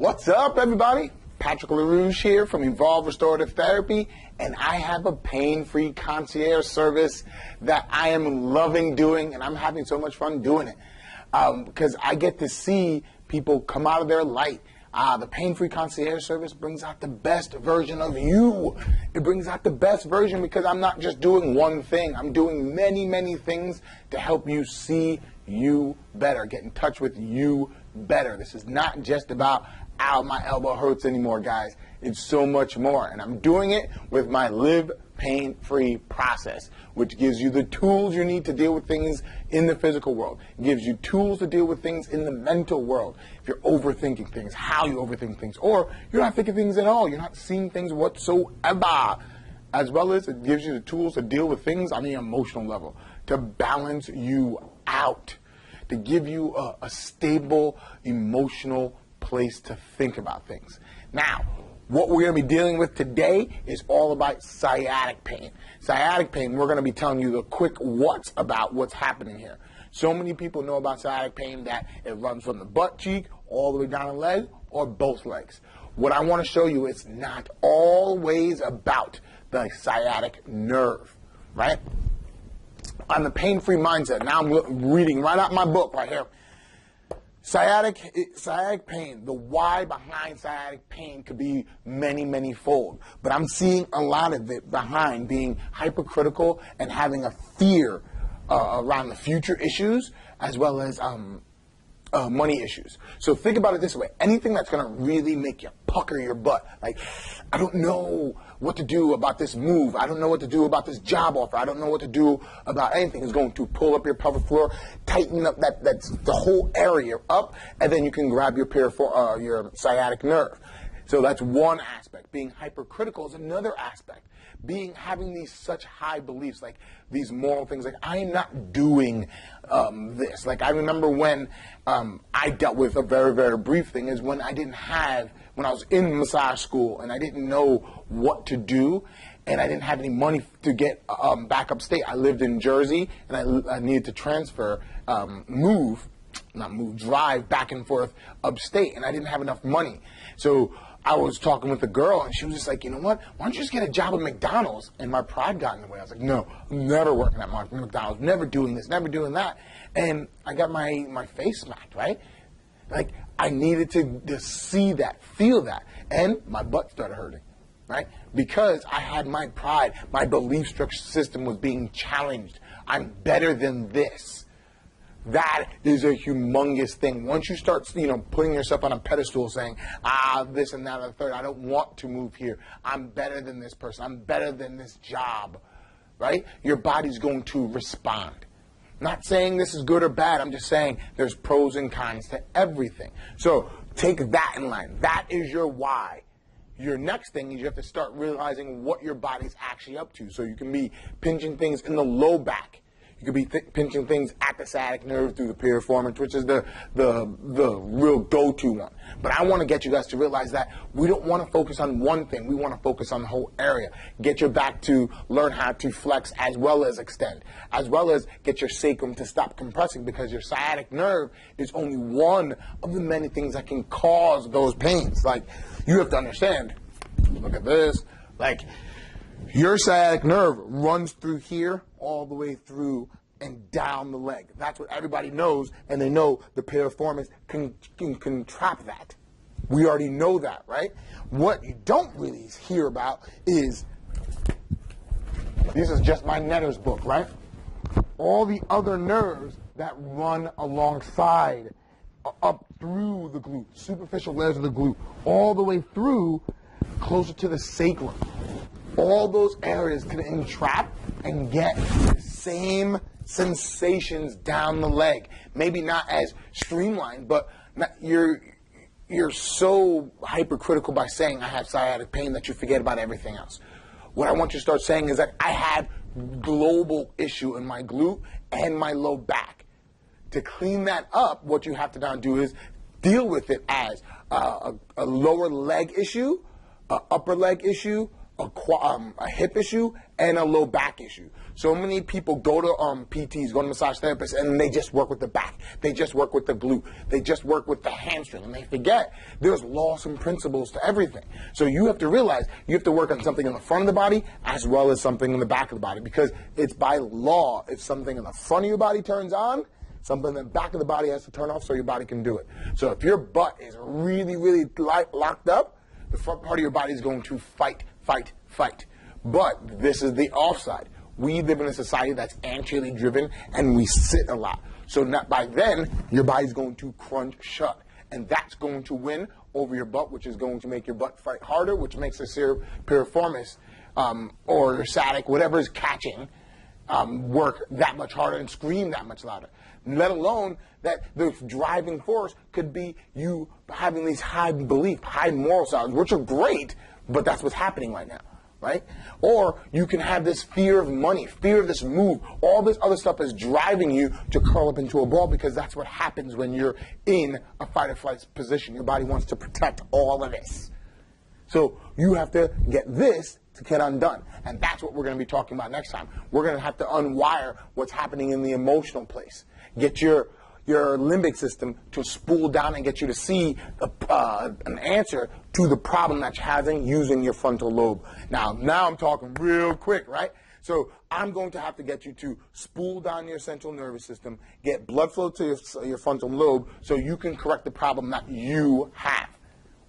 What's up, everybody? Patrick LaRouche here from Evolve Restorative Therapy, and I have a pain-free concierge service that I am loving doing, and I'm having so much fun doing it because I get to see people come out of their light. The pain-free concierge service brings out the best version of you. It brings out the best version because I'm not just doing one thing. I'm doing many, many things to help you see you better, get in touch with you better. This is not just about, ow, my elbow hurts anymore, guys. It's so much more. And I'm doing it with my Live Pain-Free process, which gives you the tools you need to deal with things in the physical world. It gives you tools to deal with things in the mental world. If you're overthinking things, how you overthink things, or you're not thinking things at all, you're not seeing things whatsoever. As well as it gives you the tools to deal with things on the emotional level, to balance you out, to give you a stable emotional place to think about things. Now, what we're going to be dealing with today is all about sciatic pain. Sciatic pain, we're going to be telling you the quick what's about what's happening here. So many people know about sciatic pain that it runs from the butt cheek all the way down the leg or both legs. What I want to show you is not always about the sciatic nerve, right? On the pain-free mindset, now I'm reading right out my book right here. Sciatic pain, the why behind sciatic pain could be many, many fold. But I'm seeing a lot of it behind being hypercritical and having a fear around the future issues as well as money issues. So think about it this way. Anything that's going to really make you pucker your butt, like, I don't know what to do about this move. I don't know what to do about this job offer. I don't know what to do about anything. Is going to pull up your pelvic floor, tighten up that's the whole area up, and then you can grab your sciatic nerve. So that's one aspect. Being hypercritical is another aspect. Having these such high beliefs, like these moral things, like I am not doing this. Like I remember when I dealt with a very, very brief thing is when I was in massage school and I didn't know what to do and I didn't have any money to get back upstate. I lived in Jersey and I needed to transfer, drive back and forth upstate, and I didn't have enough money. So I was talking with a girl, and she was just like, you know what? Why don't you just get a job at McDonald's? And my pride got in the way. I was like, no, I'm never working at McDonald's, never doing this, never doing that. And I got my face smacked, right? Like, I needed to see that, feel that. And my butt started hurting, right? Because I had my pride. My belief structure system was being challenged. I'm better than this. That is a humongous thing. Once you start, putting yourself on a pedestal saying, this and that and the third, I don't want to move here. I'm better than this person. I'm better than this job, right? Your body's going to respond. Not saying this is good or bad. I'm just saying there's pros and cons to everything. So take that in mind. That is your why. Your next thing is you have to start realizing what your body's actually up to. So you can be pinching things in the low back. You could be pinching things at the sciatic nerve through the piriformis, which is the real go-to one. But I want to get you guys to realize that we don't want to focus on one thing. We want to focus on the whole area. Get your back to learn how to flex as well as extend, as well as get your sacrum to stop compressing, because your sciatic nerve is only one of the many things that can cause those pains. Like, you have to understand, look at this, like, your sciatic nerve runs through here all the way through and down the leg. That's what everybody knows, and they know the piriformis can trap that. We already know that, right? What you don't really hear about is, this is just my netter's book, right? All the other nerves that run alongside, up through the glute, superficial layers of the glute, all the way through closer to the sacrum. All those areas can entrap and get the same sensations down the leg. Maybe not as streamlined, but you're so hypercritical by saying I have sciatic pain that you forget about everything else. What I want you to start saying is that I have global issue in my glute and my low back. To clean that up, what you have to now do is deal with it as a lower leg issue, a upper leg issue, a hip issue and a low back issue. So many people go to PTs, go to massage therapists, and they just work with the back. They just work with the glute. They just work with the hamstring, and they forget there's laws and principles to everything. So you have to realize you have to work on something in the front of the body as well as something in the back of the body, because it's by law. If something in the front of your body turns on, something in the back of the body has to turn off so your body can do it. So if your butt is really, really locked up, the front part of your body is going to fight. But this is the offside. We live in a society that's anteriorly driven, and we sit a lot. So by then, your body's going to crunch shut. And that's going to win over your butt, which is going to make your butt fight harder, which makes the piriformis or your sciatic, whatever is catching, work that much harder and scream that much louder. Let alone that the driving force could be you having these high belief, high moral standards, which are great, but that's what's happening right now, right? Or you can have this fear of money, fear of this move. All this other stuff is driving you to curl up into a ball, because that's what happens when you're in a fight or flight position. Your body wants to protect all of this. So you have to get this to get undone. And that's what we're going to be talking about next time. We're going to have to unwire what's happening in the emotional place. Get your limbic system to spool down and get you to see an answer to the problem that you're having using your frontal lobe. Now I'm talking real quick, right? So I'm going to have to get you to spool down your central nervous system, get blood flow to your frontal lobe so you can correct the problem that you have.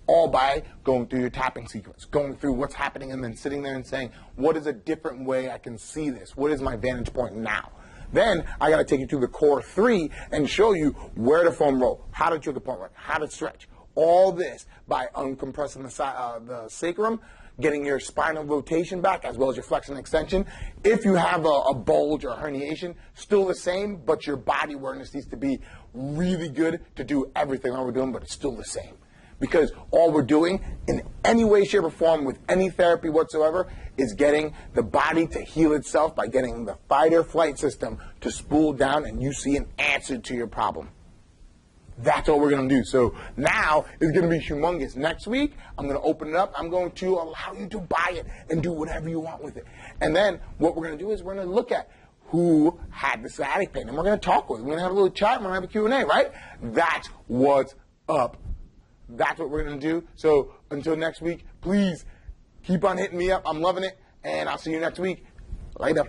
All by going through your tapping sequence, going through what's happening and then sitting there and saying, what is a different way I can see this? What is my vantage point now? Then I got to take you to the core 3 and show you where to foam roll, how to trigger point work, how to stretch. All this by uncompressing the sacrum, getting your spinal rotation back as well as your flexion and extension. If you have a bulge or herniation, still the same, but your body awareness needs to be really good to do everything that we're doing, but it's still the same. Because all we're doing in any way, shape, or form with any therapy whatsoever is getting the body to heal itself by getting the fight or flight system to spool down, and you see an answer to your problem. That's what we're going to do. So now it's going to be humongous. Next week, I'm going to open it up. I'm going to allow you to buy it and do whatever you want with it. And then what we're going to do is we're going to look at who had the sciatic pain, and we're going to talk with them. We're going to have a little chat. We're going to have a Q&A, right? That's what's up. That's what we're going to do. So until next week, please keep on hitting me up. I'm loving it. And I'll see you next week. Later.